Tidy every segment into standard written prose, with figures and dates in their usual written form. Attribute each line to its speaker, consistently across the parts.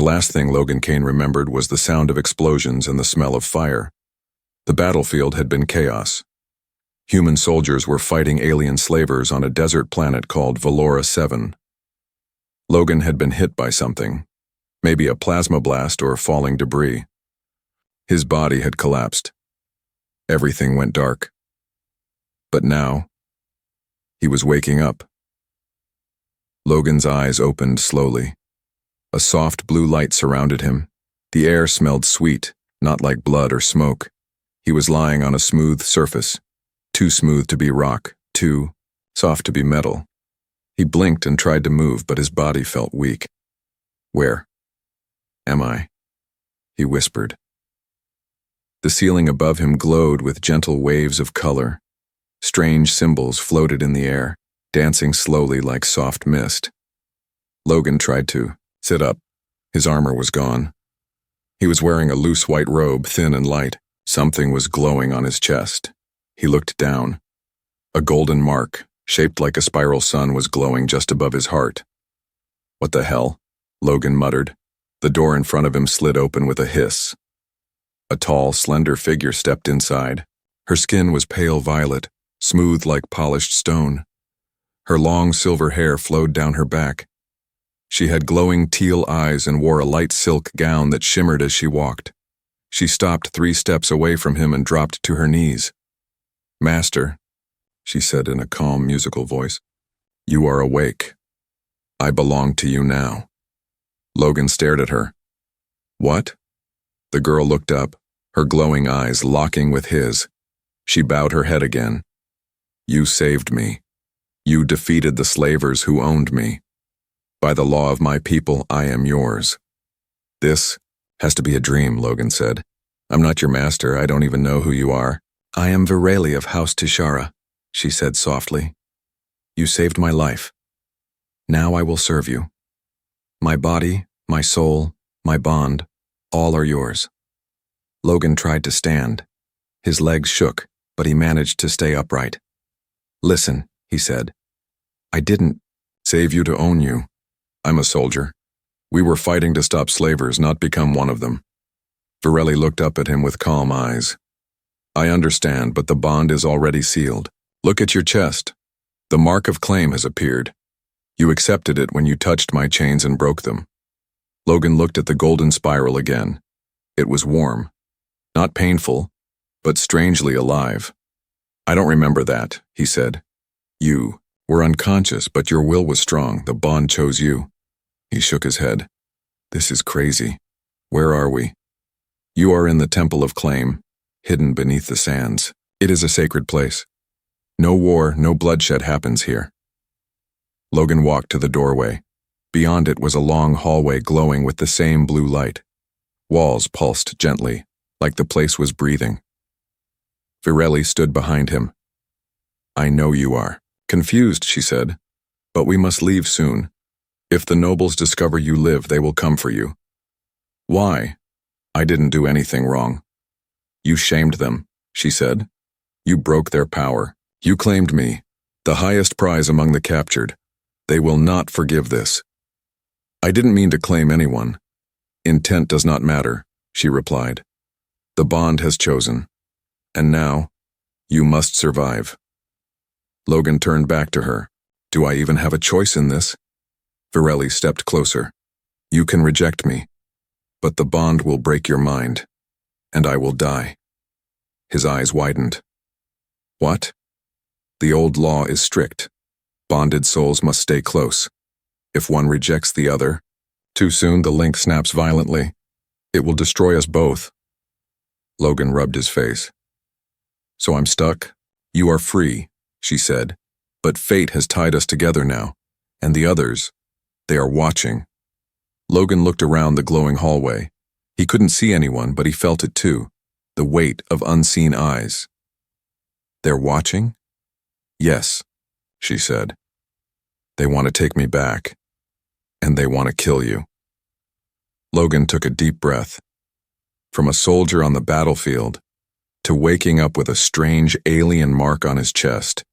Speaker 1: The last thing Logan Kane remembered was the sound of explosions and the smell of fire. The battlefield had been chaos. Human soldiers were fighting alien slavers on a desert planet called Valora 7. Logan had been hit by something, maybe a plasma blast or falling debris. His body had collapsed. Everything went dark. But now, he was waking up. Logan's eyes opened slowly. A soft blue light surrounded him. The air smelled sweet, not like blood or smoke. He was lying on a smooth surface, too smooth to be rock, too soft to be metal. He blinked and tried to move, but his body felt weak. "Where am I?" he whispered. The ceiling above him glowed with gentle waves of color. Strange symbols floated in the air, dancing slowly like soft mist. Logan tried to sit up. His armor was gone. He was wearing a loose white robe, thin and light. Something was glowing on his chest. He looked down. A golden mark, shaped like a spiral sun, was glowing just above his heart. "What the hell?" Logan muttered. The door in front of him slid open with a hiss. A tall, slender figure stepped inside. Her skin was pale violet, smooth like polished stone. Her long silver hair flowed down her back. She had glowing teal eyes and wore a light silk gown that shimmered as she walked. She stopped 3 steps away from him and dropped to her knees. "Master," she said in a calm, musical voice, "you are awake. I belong to you now." Logan stared at her. "What?" The girl looked up, her glowing eyes locking with his. She bowed her head again. "You saved me. You defeated the slavers who owned me. By the law of my people, I am yours." "This has to be a dream," Logan said. "I'm not your master. I don't even know who you are." "I am Vireli of House Tishara," she said softly. "You saved my life. Now I will serve you. My body, my soul, my bond, all are yours." Logan tried to stand. His legs shook, but he managed to stay upright. "Listen," he said. "I didn't save you to own you. I'm a soldier. We were fighting to stop slavers, not become one of them." Vireli looked up at him with calm eyes. "I understand, but the bond is already sealed. Look at your chest. The mark of claim has appeared. You accepted it when you touched my chains and broke them." Logan looked at the golden spiral again. It was warm. Not painful, but strangely alive. "I don't remember that," he said. "You were unconscious, but your will was strong. The bond chose you." He shook his head. "This is crazy. Where are we?" "You are in the Temple of Claim, hidden beneath the sands. It is a sacred place. No war, no bloodshed happens here." Logan walked to the doorway. Beyond it was a long hallway glowing with the same blue light. Walls pulsed gently, like the place was breathing. Vireli stood behind him. "I know you are." "Confused," she said. "But we must leave soon. If the nobles discover you live, they will come for you." "Why?" "I didn't do anything wrong." "You shamed them," she said. "You broke their power. You claimed me, the highest prize among the captured. They will not forgive this." "I didn't mean to claim anyone. Intent does not matter," she replied. "The bond has chosen. And now, you must survive." Logan turned back to her. "Do I even have a choice in this?" Vireli stepped closer. "You can reject me, but the bond will break your mind, and I will die." His eyes widened. "What?" "The old law is strict. Bonded souls must stay close. If one rejects the other, too soon the link snaps violently. It will destroy us both." Logan rubbed his face. "So I'm stuck?" "You are free," she said. "But fate has tied us together now, and the others, they are watching." Logan looked around the glowing hallway. He couldn't see anyone, but he felt it too, the weight of unseen eyes. "They're watching?" "Yes," she said. "They want to take me back, and they want to kill you." Logan took a deep breath. From a soldier on the battlefield, to waking up with a strange alien mark on his chest,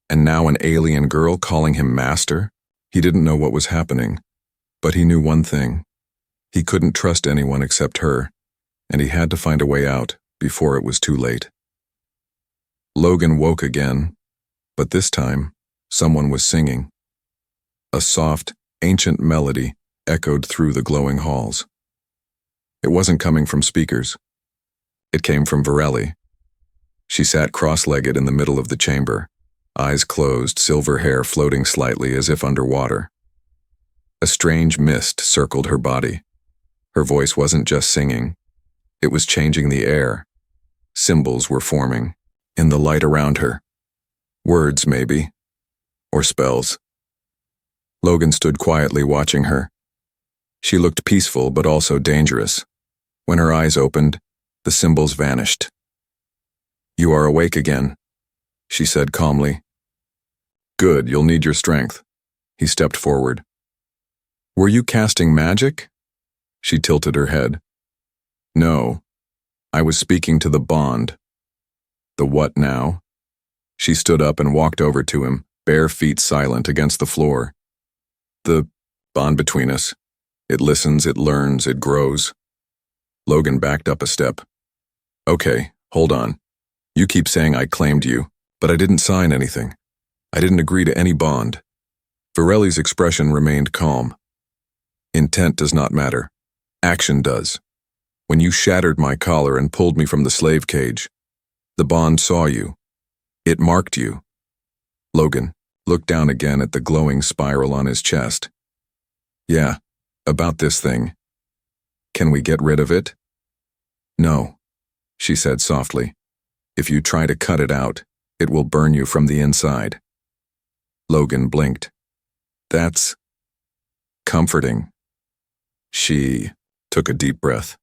Speaker 1: and now an alien girl calling him master. He didn't know what was happening, but he knew one thing. He couldn't trust anyone except her, and he had to find a way out before it was too late. Logan woke again, but this time, someone was singing. A soft, ancient melody echoed through the glowing halls. It wasn't coming from speakers. It came from Varelli. She sat cross-legged in the middle of the chamber, eyes closed, silver hair floating slightly as if underwater. A strange mist circled her body. Her voice wasn't just singing. It was changing the air. Symbols were forming, in the light around her. Words, maybe. Or spells. Logan stood quietly watching her. She looked peaceful but also dangerous. When her eyes opened, the symbols vanished. "You are awake again," she said calmly. "Good, you'll need your strength." He stepped forward. "Were you casting magic?" She tilted her head. "No, I was speaking to the bond." "The what now?" She stood up and walked over to him, bare feet silent against the floor. "The bond between us. It listens, it learns, it grows." Logan backed up a step. "Okay, hold on. You keep saying I claimed you, but I didn't sign anything. I didn't agree to any bond." Varelli's expression remained calm. "Intent does not matter. Action does. When you shattered my collar and pulled me from the slave cage, the bond saw you. It marked you." Logan looked down again at the glowing spiral on his chest. "Yeah, about this thing. Can we get rid of it?" "No," she said softly. "If you try to cut it out, it will burn you from the inside." Logan blinked. "That's comforting." She took a deep breath.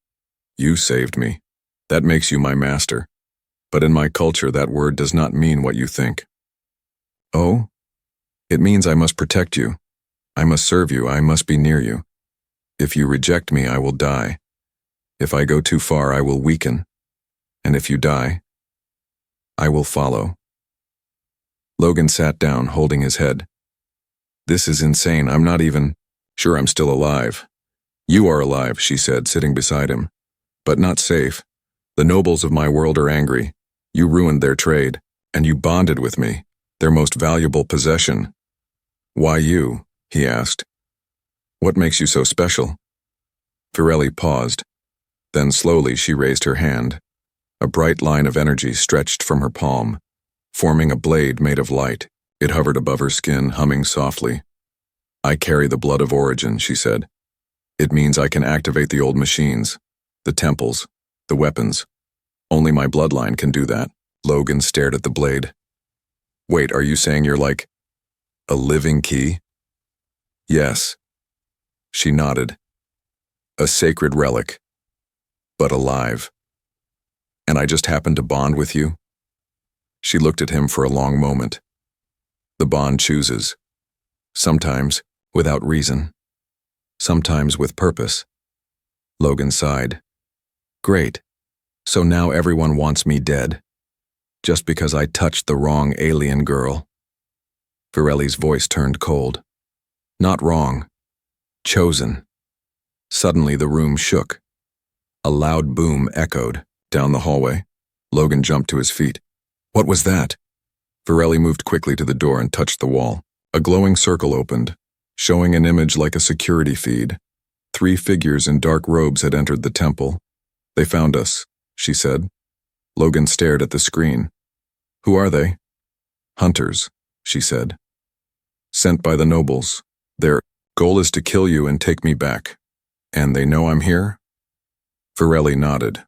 Speaker 1: "You saved me. That makes you my master. But in my culture, that word does not mean what you think." "Oh? It means I must protect you. I must serve you. I must be near you. If you reject me, I will die. If I go too far, I will weaken. And if you die, I will follow." Logan sat down, holding his head. "This is insane. I'm not even sure I'm still alive." "You are alive," she said, sitting beside him. "But not safe. The nobles of my world are angry. You ruined their trade, and you bonded with me, their most valuable possession." "Why you?" he asked. "What makes you so special?" Varelli paused. Then slowly she raised her hand. A bright line of energy stretched from her palm, forming a blade made of light. It hovered above her skin, humming softly. "I carry the blood of origin," she said. "It means I can activate the old machines, the temples, the weapons. Only my bloodline can do that." Logan stared at the blade. "Wait, are you saying you're like a living key?" "Yes." She nodded. "A sacred relic, but alive. And I just happened to bond with you?" She looked at him for a long moment. "The bond chooses. Sometimes without reason. Sometimes with purpose." Logan sighed. "Great. So now everyone wants me dead. Just because I touched the wrong alien girl." Varelli's voice turned cold. "Not wrong. Chosen." Suddenly the room shook. A loud boom echoed down the hallway. Logan jumped to his feet. "What was that?" Varelli moved quickly to the door and touched the wall. A glowing circle opened, showing an image like a security feed. 3 figures in dark robes had entered the temple. "They found us," she said. Logan stared at the screen. "Who are they?" "Hunters," she said. "Sent by the nobles. Their goal is to kill you and take me back. And they know I'm here?" Varelli nodded.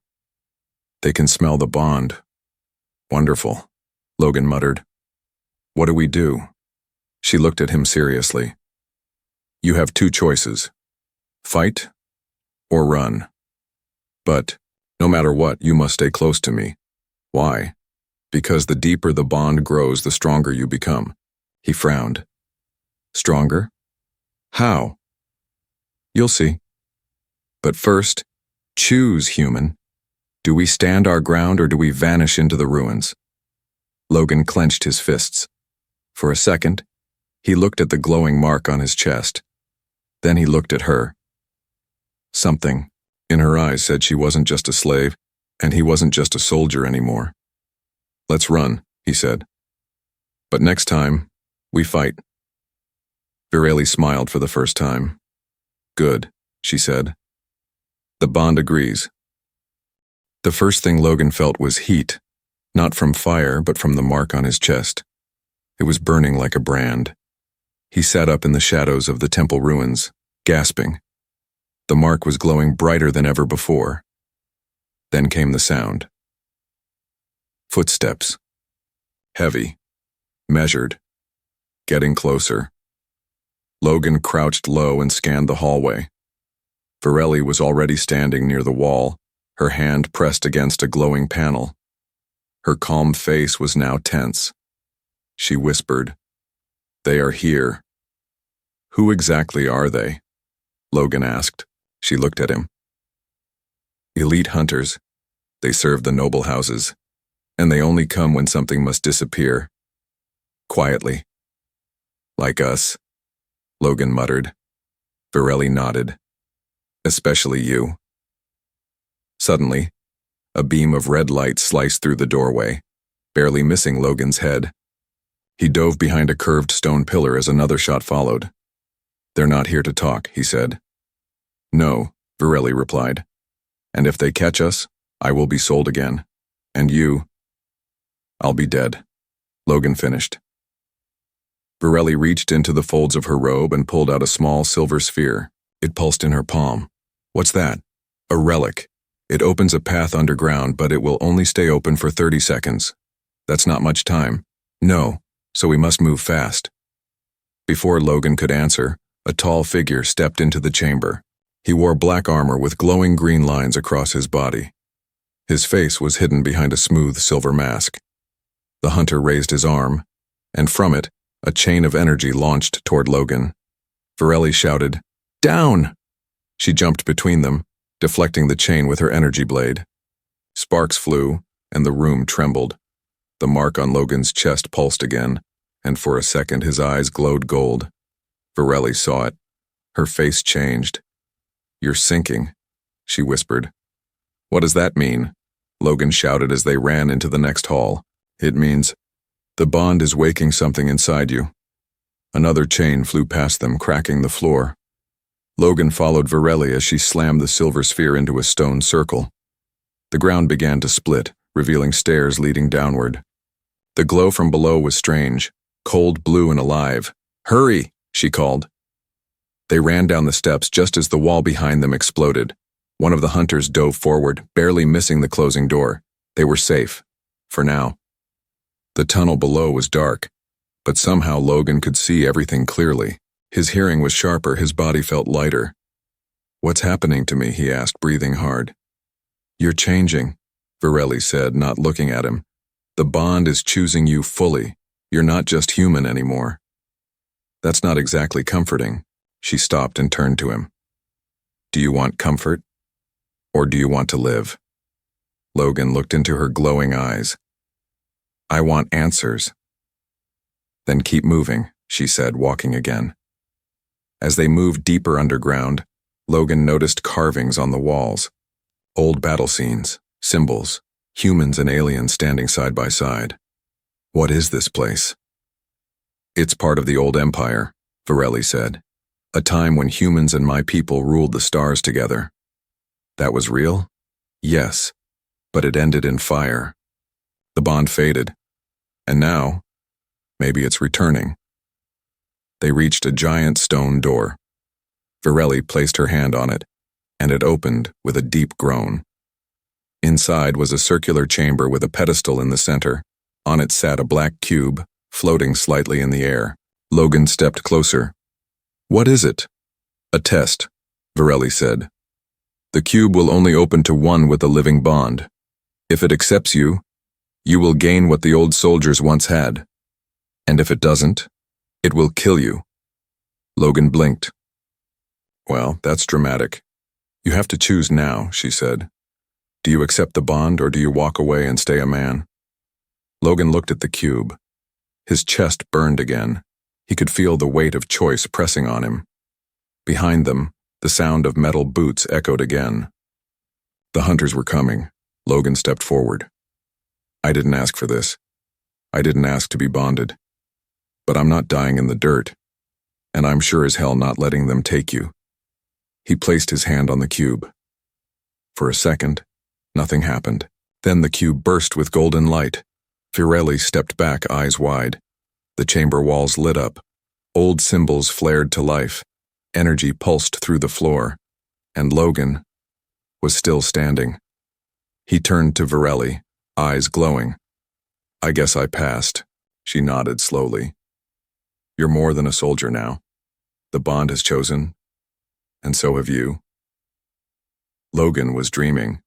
Speaker 1: "They can smell the bond." "Wonderful," Logan muttered. "What do we do?" She looked at him seriously. "You have 2 choices. Fight or run. But no matter what, you must stay close to me. Why? Because the deeper the bond grows, the stronger you become." He frowned. "Stronger? How?" "You'll see. But first, choose, human. Do we stand our ground or do we vanish into the ruins?" Logan clenched his fists. For a second, he looked at the glowing mark on his chest. Then he looked at her. Something in her eyes said she wasn't just a slave, and he wasn't just a soldier anymore. "Let's run," he said. "But next time, we fight." Virelli smiled for the first time. "Good," she said. "The bond agrees." The first thing Logan felt was heat, not from fire but from the mark on his chest. It was burning like a brand. He sat up in the shadows of the temple ruins, gasping. The mark was glowing brighter than ever before. Then came the sound. Footsteps. Heavy. Measured. Getting closer. Logan crouched low and scanned the hallway. Virelli was already standing near the wall, her hand pressed against a glowing panel. Her calm face was now tense. She whispered, "They are here." "Who exactly are they?" Logan asked. She looked at him. "Elite hunters. They serve the noble houses, and they only come when something must disappear." Quietly. "Like us," Logan muttered. Virelli nodded. "Especially you." Suddenly, a beam of red light sliced through the doorway, barely missing Logan's head. He dove behind a curved stone pillar as another shot followed. "They're not here to talk," he said. "No," Virelli replied. "And if they catch us, I will be sold again. And you?" "I'll be dead," Logan finished. Virelli reached into the folds of her robe and pulled out a small silver sphere. It pulsed in her palm. "What's that?" "A relic. It opens a path underground, but it will only stay open for 30 seconds. That's not much time." "No, so we must move fast." Before Logan could answer, a tall figure stepped into the chamber. He wore black armor with glowing green lines across his body. His face was hidden behind a smooth silver mask. The hunter raised his arm, and from it, a chain of energy launched toward Logan. Virelli shouted, "Down!" She jumped between them, deflecting the chain with her energy blade. Sparks flew, and the room trembled. The mark on Logan's chest pulsed again, and for a second his eyes glowed gold. Virelli saw it. Her face changed. "You're sinking," she whispered. "What does that mean?" Logan shouted as they ran into the next hall. "It means the bond is waking something inside you." Another chain flew past them, cracking the floor. Logan followed Virelli as she slammed the silver sphere into a stone circle. The ground began to split, revealing stairs leading downward. The glow from below was strange, cold blue and alive. "Hurry!" she called. They ran down the steps just as the wall behind them exploded. One of the hunters dove forward, barely missing the closing door. They were safe. For now. The tunnel below was dark, but somehow Logan could see everything clearly. His hearing was sharper, his body felt lighter. "What's happening to me?" he asked, breathing hard. "You're changing," Virelli said, not looking at him. "The bond is choosing you fully. You're not just human anymore." "That's not exactly comforting." She stopped and turned to him. "Do you want comfort? Or do you want to live?" Logan looked into her glowing eyes. "I want answers." "Then keep moving," she said, walking again. As they moved deeper underground, Logan noticed carvings on the walls. Old battle scenes, symbols, humans and aliens standing side by side. "What is this place?" "It's part of the old empire," Virelli said. "A time when humans and my people ruled the stars together." "That was real?" "Yes, but it ended in fire. The bond faded. And now, maybe it's returning." They reached a giant stone door. Virelli placed her hand on it, and it opened with a deep groan. Inside was a circular chamber with a pedestal in the center. On it sat a black cube, floating slightly in the air. Logan stepped closer. "What is it?" "A test," Virelli said. "The cube will only open to one with a living bond. If it accepts you, you will gain what the old soldiers once had. And if it doesn't, it will kill you." Logan blinked. "Well, that's dramatic. You have to choose now," she said. "Do you accept the bond or do you walk away and stay a man?" Logan looked at the cube. His chest burned again. He could feel the weight of choice pressing on him. Behind them, The sound of metal boots echoed again. The hunters were coming. Logan stepped forward. I didn't ask for this. I didn't ask to be bonded. But I'm not dying in the dirt, and I'm sure as hell not letting them take you. He placed his hand on the cube. For a second, nothing happened. Then the cube burst with golden light. Virelli stepped back, eyes wide. The chamber walls lit up. Old symbols flared to life. Energy pulsed through the floor. And Logan was still standing. He turned to Virelli, eyes glowing. I guess I passed. She nodded slowly. You're more than a soldier now. The bond has chosen, and so have you. Logan was dreaming.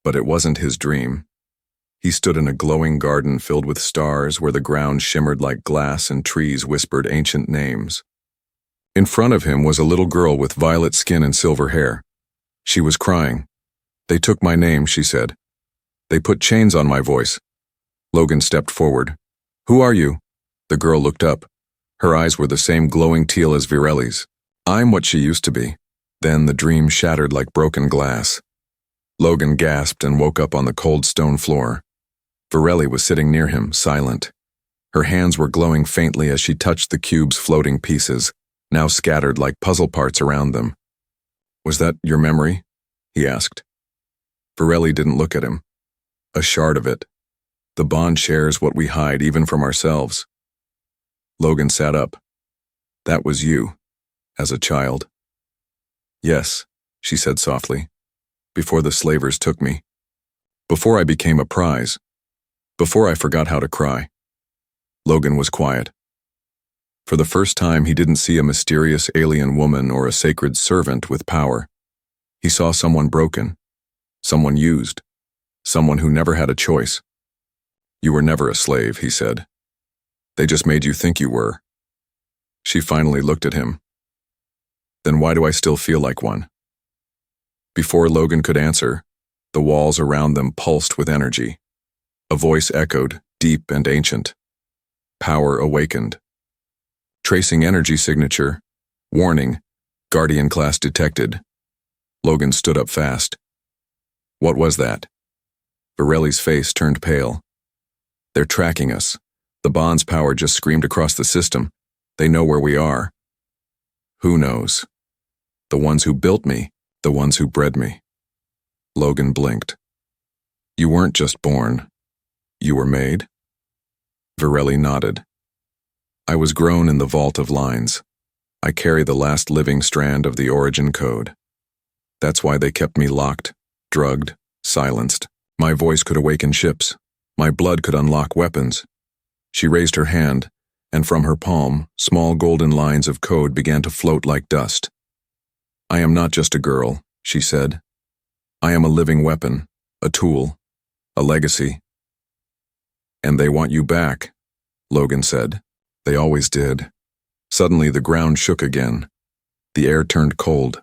Speaker 1: But it wasn't his dream. He stood in a glowing garden filled with stars where the ground shimmered like glass and trees whispered ancient names. In front of him was a little girl with violet skin and silver hair. She was crying. They took my name, she said. They put chains on my voice. Logan stepped forward. Who are you? The girl looked up. Her eyes were the same glowing teal as Virelli's. I'm what she used to be. Then the dream shattered like broken glass. Logan gasped and woke up on the cold stone floor. Virelli was sitting near him, silent. Her hands were glowing faintly as she touched the cube's floating pieces, now scattered like puzzle parts around them. Was that your memory? He asked. Virelli didn't look at him. A shard of it. The bond shares what we hide even from ourselves. Logan sat up. That was you, as a child. Yes, she said softly. Before the slavers took me. Before I became a prize. Before I forgot how to cry. Logan was quiet. For the first time, he didn't see a mysterious alien woman or a sacred servant with power. He saw someone broken, someone used, someone who never had a choice. You were never a slave, he said. They just made you think you were. She finally looked at him. Then why do I still feel like one? Before Logan could answer, the walls around them pulsed with energy. A voice echoed, deep and ancient. Power awakened. Tracing energy signature. Warning, Guardian class detected. Logan stood up fast. What was that? Virelli's face turned pale. They're tracking us. The bond's power just screamed across the system. They know where we are. Who knows? The ones who built me, the ones who bred me. Logan blinked. You weren't just born. You were made? Virelli nodded. I was grown in the vault of lines. I carry the last living strand of the origin code. That's why they kept me locked, drugged, silenced. My voice could awaken ships. My blood could unlock weapons. She raised her hand, and from her palm, small golden lines of code began to float like dust. I am not just a girl, she said. I am a living weapon, a tool, a legacy. And they want you back, Logan said. They always did. Suddenly the ground shook again. The air turned cold.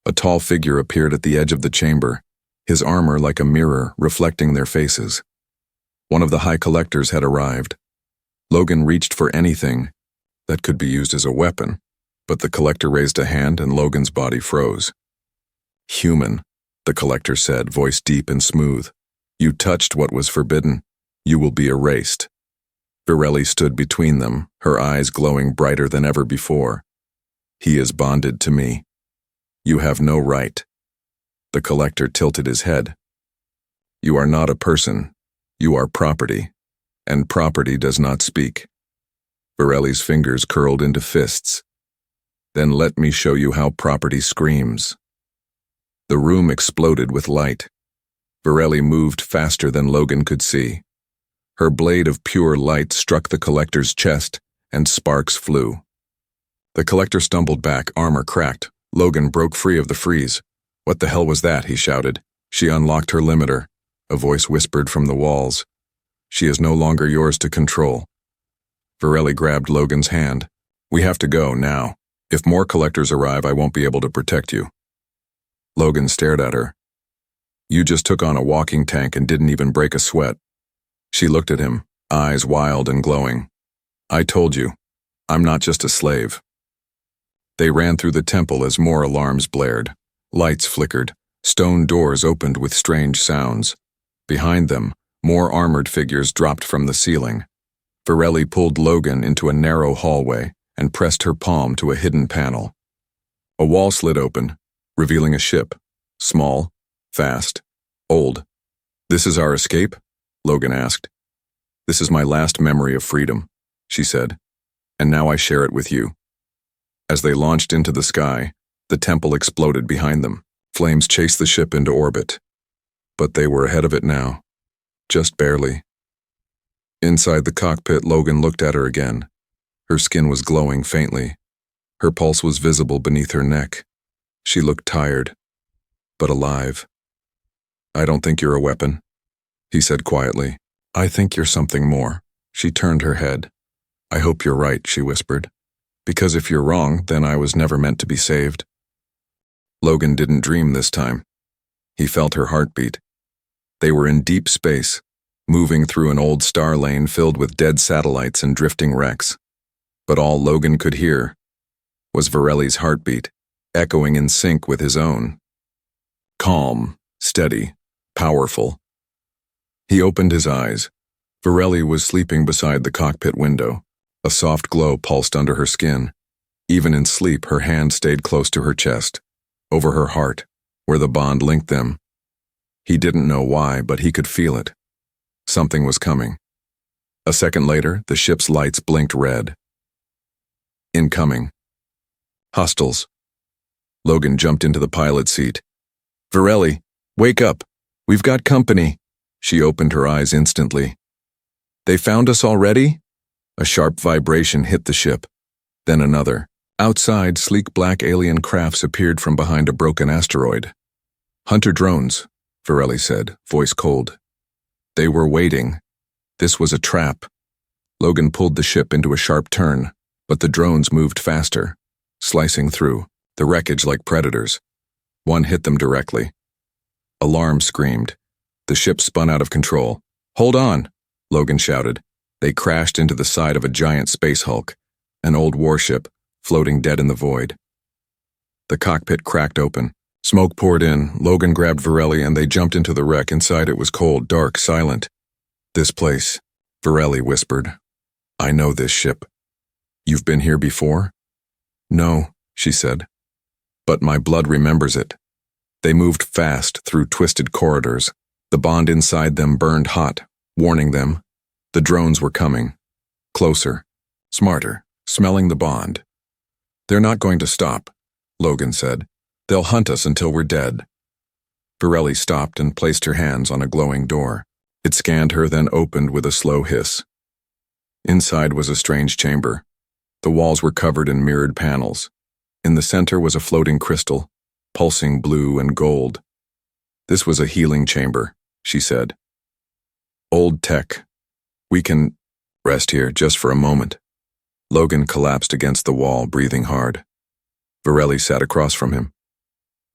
Speaker 1: A tall figure appeared at the edge of the chamber, his armor like a mirror reflecting their faces. One of the high collectors had arrived. Logan reached for anything that could be used as a weapon, but the collector raised a hand and Logan's body froze. Human, the collector said, voice deep and smooth. You touched what was forbidden. You will be erased. Virelli stood between them, her eyes glowing brighter than ever before. He is bonded to me. You have no right. The collector tilted his head. You are not a person. You are property, and property does not speak. Virelli's fingers curled into fists. Then let me show you how property screams. The room exploded with light. Virelli moved faster than Logan could see. Her blade of pure light struck the collector's chest, and sparks flew. The collector stumbled back, armor cracked. Logan broke free of the freeze. What the hell was that? He shouted. She unlocked her limiter. A voice whispered from the walls. She is no longer yours to control. Virelli grabbed Logan's hand. We have to go, now. If more collectors arrive, I won't be able to protect you. Logan stared at her. You just took on a walking tank and didn't even break a sweat. She looked at him, eyes wild and glowing. I told you, I'm not just a slave. They ran through the temple as more alarms blared. Lights flickered. Stone doors opened with strange sounds. Behind them, more armored figures dropped from the ceiling. Varelli pulled Logan into a narrow hallway and pressed her palm to a hidden panel. A wall slid open, revealing a ship. Small, fast, old. "This is our escape?" Logan asked. "This is my last memory of freedom," she said, "and now I share it with you." As they launched into the sky, the temple exploded behind them. Flames chased the ship into orbit. But they were ahead of it now. Just barely. Inside the cockpit, Logan looked at her again. Her skin was glowing faintly. Her pulse was visible beneath her neck. She looked tired, but alive. "I don't think you're a weapon," he said quietly. "I think you're something more." She turned her head. "I hope you're right," she whispered. "Because if you're wrong, then I was never meant to be saved." Logan didn't dream this time. He felt her heartbeat. They were in deep space, moving through an old star lane filled with dead satellites and drifting wrecks. But all Logan could hear was Varelli's heartbeat, echoing in sync with his own. Calm, steady, powerful. He opened his eyes. Varelli was sleeping beside the cockpit window. A soft glow pulsed under her skin. Even in sleep, her hand stayed close to her chest, over her heart, where the bond linked them. He didn't know why, but he could feel it. Something was coming. A second later, the ship's lights blinked red. Incoming. Hostiles. Logan jumped into the pilot's seat. "Varelli, wake up. We've got company." She opened her eyes instantly. "They found us already?" A sharp vibration hit the ship, then another. Outside, sleek black alien crafts appeared from behind a broken asteroid. "Hunter drones," Varelli said, voice cold. They were waiting. This was a trap. Logan pulled the ship into a sharp turn, but the drones moved faster, slicing through the wreckage like predators. One hit them directly. Alarm screamed. The ship spun out of control. "Hold on," Logan shouted. They crashed into the side of a giant space hulk, an old warship, floating dead in the void. The cockpit cracked open. Smoke poured in. Logan grabbed Varelli and they jumped into the wreck. Inside it was cold, dark, silent. "This place," Varelli whispered. "I know this ship." "You've been here before?" "No," she said. "But my blood remembers it." They moved fast through twisted corridors. The bond inside them burned hot, warning them. The drones were coming. Closer. Smarter. Smelling the bond. "They're not going to stop," Logan said. "They'll hunt us until we're dead." Varelli stopped and placed her hands on a glowing door. It scanned her, then opened with a slow hiss. Inside was a strange chamber. The walls were covered in mirrored panels. In the center was a floating crystal, pulsing blue and gold. "This was a healing chamber," she said. "Old tech. We can rest here just for a moment." Logan collapsed against the wall, breathing hard. Varelli sat across from him.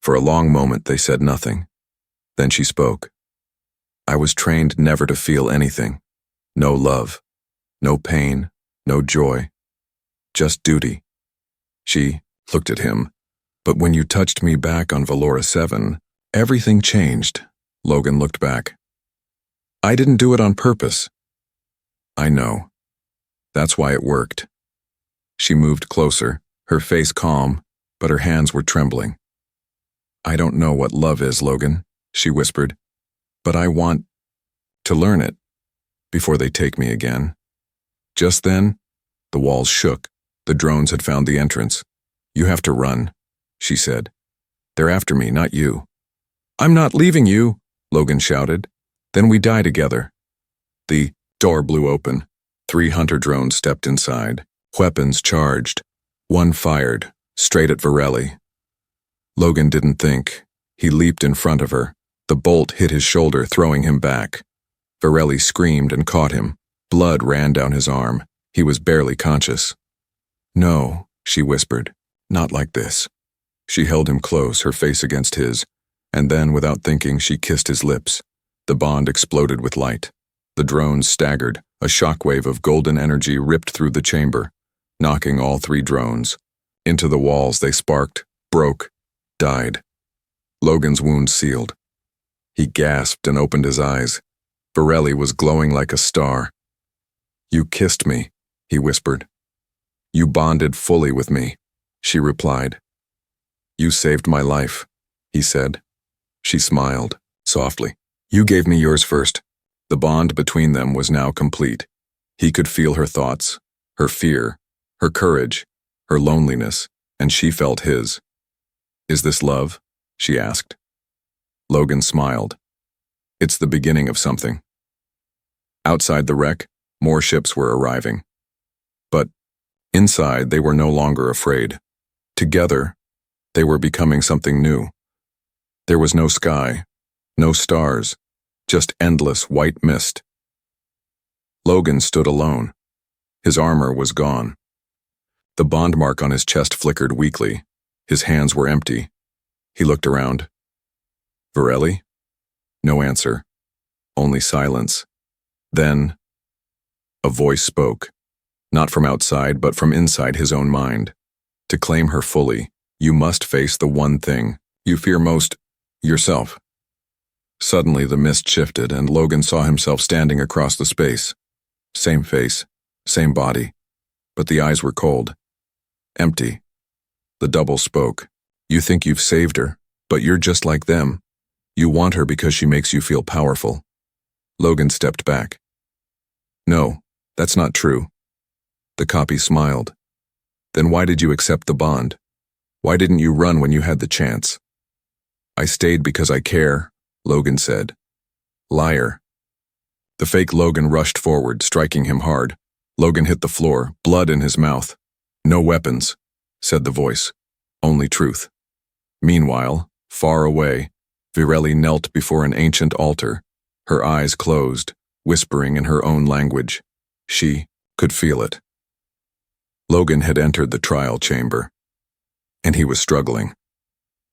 Speaker 1: For a long moment they said nothing. Then she spoke. "I was trained never to feel anything. No love, no pain, no joy. Just duty." She looked at him. "But when you touched me back on Valora 7, everything changed." Logan looked back. "I didn't do it on purpose." "I know. That's why it worked." She moved closer, her face calm, but her hands were trembling. "I don't know what love is, Logan," she whispered, "but I want to learn it before they take me again." Just then, the walls shook. The drones had found the entrance. "You have to run," she said. "They're after me, not you." "I'm not leaving you," Logan shouted. "Then we die together." The door blew open. 3 hunter drones stepped inside. Weapons charged. One fired, straight at Varelli. Logan didn't think. He leaped in front of her. The bolt hit his shoulder, throwing him back. Varelli screamed and caught him. Blood ran down his arm. He was barely conscious. "No," she whispered. "Not like this." She held him close, her face against his, and then, without thinking, she kissed his lips. The bond exploded with light. The drones staggered. A shockwave of golden energy ripped through the chamber, knocking all 3 drones. Into the walls they sparked, broke, died. Logan's wound sealed. He gasped and opened his eyes. Virelli was glowing like a star. "You kissed me," he whispered. "You bonded fully with me," she replied. "You saved my life," he said. She smiled, softly. "You gave me yours first." The bond between them was now complete. He could feel her thoughts, her fear, her courage, her loneliness, and she felt his. "Is this love?" she asked. Logan smiled. "It's the beginning of something." Outside the wreck, more ships were arriving. But inside, they were no longer afraid. Together, they were becoming something new. There was no sky, no stars, just endless white mist. Logan stood alone. His armor was gone. The bond mark on his chest flickered weakly. His hands were empty. He looked around. "Virelli?" No answer. Only silence. Then, a voice spoke. Not from outside, but from inside his own mind. To claim her fully, you must face the one thing you fear most, yourself. Suddenly the mist shifted, and Logan saw himself standing across the space. Same face, same body, but the eyes were cold. Empty. The double spoke. "You think you've saved her, but you're just like them. You want her because she makes you feel powerful." Logan stepped back. "No, that's not true." The copy smiled. "Then why did you accept the bond? Why didn't you run when you had the chance?" "I stayed because I care," Logan said. "Liar." The fake Logan rushed forward, striking him hard. Logan hit the floor, blood in his mouth. "No weapons," said the voice. "Only truth." Meanwhile, far away, Virelli knelt before an ancient altar, her eyes closed, whispering in her own language. She could feel it. Logan had entered the trial chamber, and he was struggling.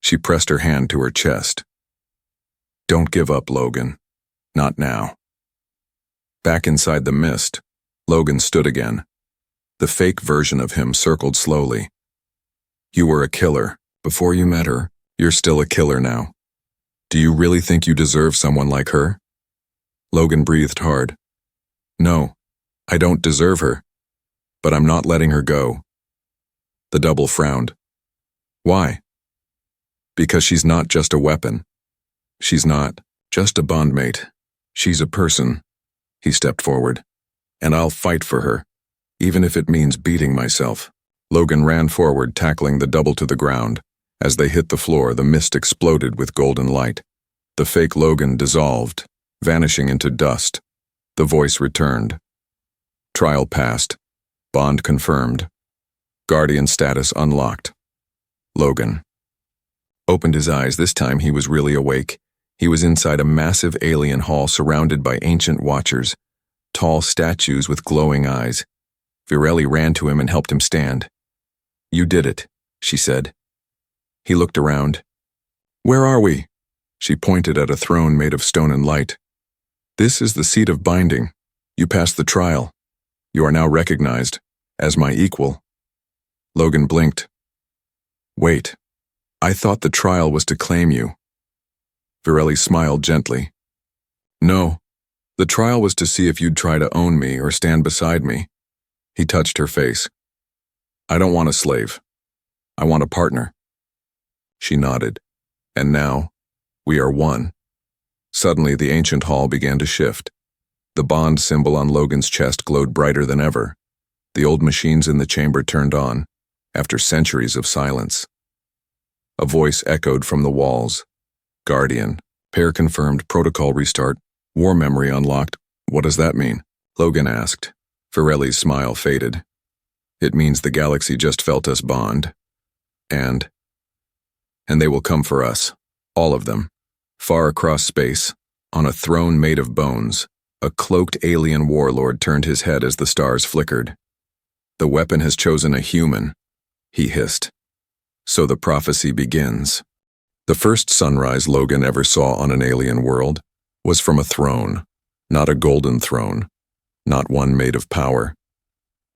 Speaker 1: She pressed her hand to her chest. "Don't give up, Logan. Not now." Back inside the mist, Logan stood again. The fake version of him circled slowly. "You were a killer. Before you met her, you're still a killer now. Do you really think you deserve someone like her?" Logan breathed hard. "No, I don't deserve her. But I'm not letting her go." The double frowned. "Why?" "Because she's not just a weapon. She's not just a bondmate. She's a person." He stepped forward. "And I'll fight for her, even if it means beating myself." Logan ran forward, tackling the double to the ground. As they hit the floor, the mist exploded with golden light. The fake Logan dissolved, vanishing into dust. The voice returned. Trial passed. Bond confirmed. Guardian status unlocked. Logan opened his eyes. This time he was really awake. He was inside a massive alien hall surrounded by ancient watchers, tall statues with glowing eyes. Virelli ran to him and helped him stand. "You did it," she said. He looked around. "Where are we?" She pointed at a throne made of stone and light. "This is the seat of binding. You passed the trial. You are now recognized as my equal." Logan blinked. "Wait, I thought the trial was to claim you." Virelli smiled gently. "No, the trial was to see if you'd try to own me or stand beside me." He touched her face. "I don't want a slave. I want a partner." She nodded. "And now, we are one." Suddenly, the ancient hall began to shift. The bond symbol on Logan's chest glowed brighter than ever. The old machines in the chamber turned on, after centuries of silence. A voice echoed from the walls. "Guardian, pair confirmed, protocol restart, war memory unlocked." "What does that mean?" Logan asked. Virelli's smile faded. "It means the galaxy just felt us bond. And they will come for us. All of them. Far across space, on a throne made of bones, a cloaked alien warlord turned his head as the stars flickered. "The weapon has chosen a human," he hissed. So the prophecy begins. The first sunrise Logan ever saw on an alien world was from a throne, not a golden throne, not one made of power.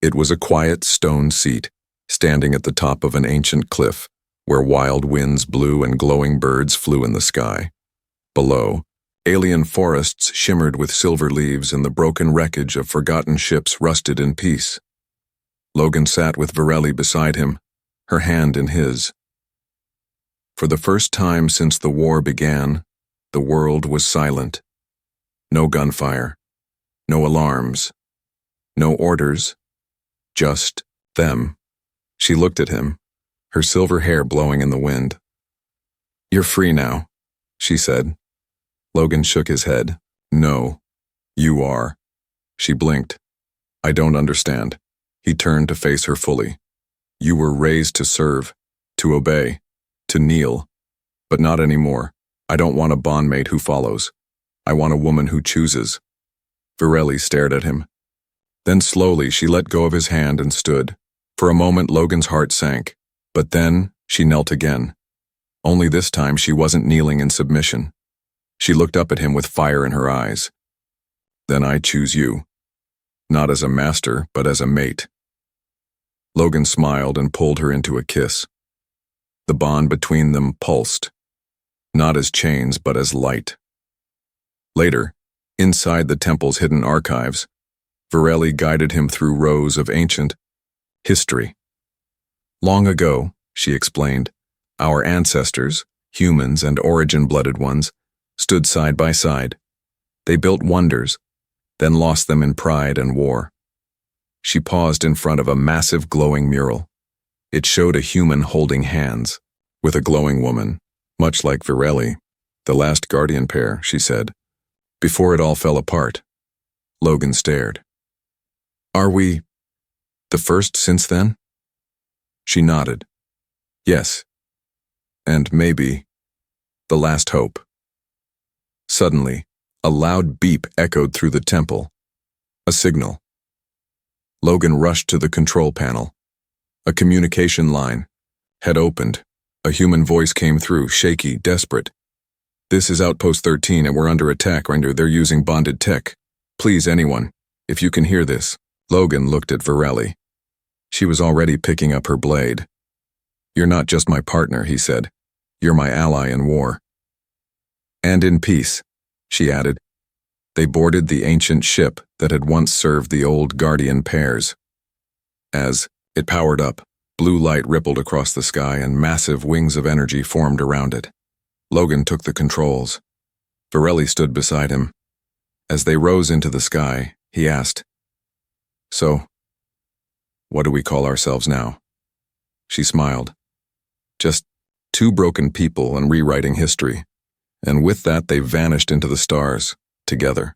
Speaker 1: It was a quiet stone seat, standing at the top of an ancient cliff where wild winds blew and glowing birds flew in the sky. Below, alien forests shimmered with silver leaves and the broken wreckage of forgotten ships rusted in peace. Logan sat with Varelli beside him, her hand in his. For the first time since the war began, the world was silent. No gunfire, no alarms, no orders, just them. She looked at him, her silver hair blowing in the wind. "You're free now," she said. Logan shook his head. "No, you are." She blinked. "I don't understand." He turned to face her fully. "You were raised to serve, to obey, to kneel. But not anymore. I don't want a bondmate who follows. I want a woman who chooses." Varelli stared at him. Then slowly she let go of his hand and stood. For a moment Logan's heart sank, but then she knelt again. Only this time she wasn't kneeling in submission. She looked up at him with fire in her eyes. "Then I choose you. Not as a master, but as a mate." Logan smiled and pulled her into a kiss. The bond between them pulsed, not as chains, but as light. Later, inside the temple's hidden archives, Varelli guided him through rows of ancient history. "Long ago," she explained, "our ancestors, humans and origin-blooded ones, stood side by side. They built wonders, then lost them in pride and war." She paused in front of a massive glowing mural. It showed a human holding hands, with a glowing woman, much like Varelli, the last guardian pair, she said, before it all fell apart. Logan stared. "Are we the first since then?" She nodded. "Yes. And maybe the last hope." Suddenly, a loud beep echoed through the temple. A signal. Logan rushed to the control panel. A communication line had opened. A human voice came through, shaky, desperate. "This is Outpost 13 and we're under attack. They're using bonded tech. Please, anyone, if you can hear this." Logan looked at Varelli. She was already picking up her blade. "You're not just my partner," he said. "You're my ally in war." "And in peace," she added. They boarded the ancient ship that had once served the old guardian pairs. As it powered up, blue light rippled across the sky and massive wings of energy formed around it. Logan took the controls. Varelli stood beside him. As they rose into the sky, he asked, "So, what do we call ourselves now?" She smiled. "Just two broken people and rewriting history." And with that they vanished into the stars, together.